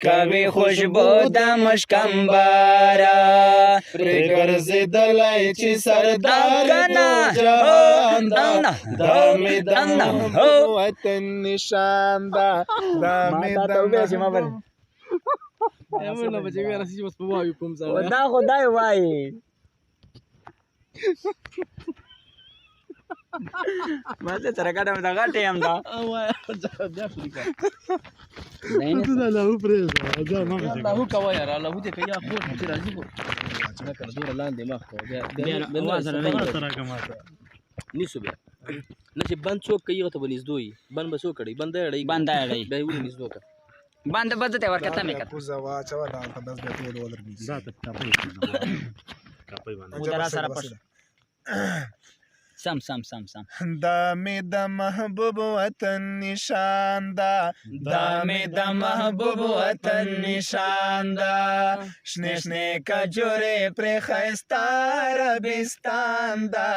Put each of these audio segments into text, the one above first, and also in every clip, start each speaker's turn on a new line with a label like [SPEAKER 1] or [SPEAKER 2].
[SPEAKER 1] کوي خوشبو د مشکمبارا
[SPEAKER 2] پرې ګرځېدلی چې سردار د جهان دا دا مې د محبوب وطن نشان دا دا مې د محبوب
[SPEAKER 1] دا خدای وایي ماته تر کډه مې دا غټه يم دا
[SPEAKER 2] الله پرېږده
[SPEAKER 3] الله کوه یاره الله دې که یا خور چې راځي خو نه کنه دومره لاندې مه کوه نیسو بیا نه چې بند څوک کوي هغه ته به نږدې وي بند به څوک کړی بنده یې
[SPEAKER 1] بنده یې
[SPEAKER 3] بیا یې ولې نږدې کړه
[SPEAKER 1] بنده بده ته ورکته مې کړ
[SPEAKER 2] پوزه واچوه دلته بس بیا ټول ولرګي
[SPEAKER 1] ودرا سره پښ سم
[SPEAKER 2] دا مې د محبوب وطن نشان دا دا مې د محبوب وطن نشان دا شنې شنې کجورې پرې ښایسته عربستان دا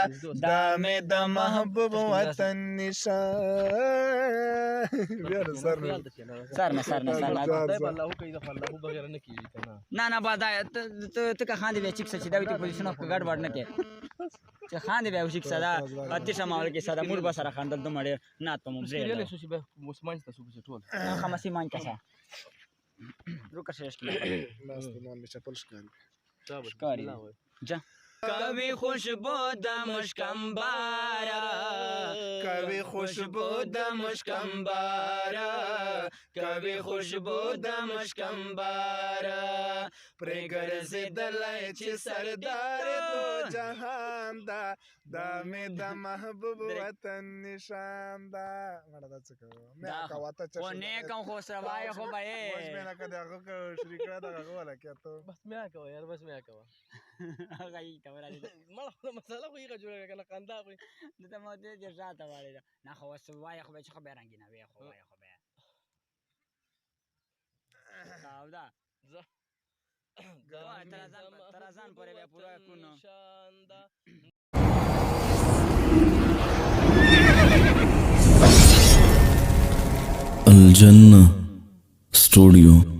[SPEAKER 2] دا مې د محبوب وطن نشان
[SPEAKER 1] سر نه
[SPEAKER 3] الله کوي د الله بغیر نه کیږي کنه
[SPEAKER 1] نه بادا ته که خاندې بیا چیک چې دا وی پوزیشن اف ګډ وډ نه کې چې خاندې بیا وشي صدا اتی شمال کې صدا مور به سره خاندل دوه مړ نه ته مو برې
[SPEAKER 3] له سوسي به مسلمان تاسو په ټول
[SPEAKER 1] خمسي مان کسا روکه شش کې
[SPEAKER 2] لاس ته مون می چپل
[SPEAKER 1] ښکاری جا کوي خوشبو د مشکمبارا
[SPEAKER 2] کوي خوشبو د مشکمبارا کوي خوشبو د مشکمبارا پرې ګرځېدلی چې سردار د جهان دا دا مې د محبوب وطن نشان دا مړه دا څه کوو مې کوه ته
[SPEAKER 1] او نیکم خو سره وای خو به
[SPEAKER 2] اوس مې نه کده هغه شریکه دا هغه ولا کې ته
[SPEAKER 3] بس مې کوه یار بس مې کوه
[SPEAKER 1] هغه یې ته ورته
[SPEAKER 3] مړه مساله خو یې جوړه کنه خندا خو
[SPEAKER 1] دته مو دې ځاته وړي نه خو وس وای خو به خبر رنگینه وای خو به دا ترازان پورې به پورا کونو
[SPEAKER 4] الجنة ستوديو.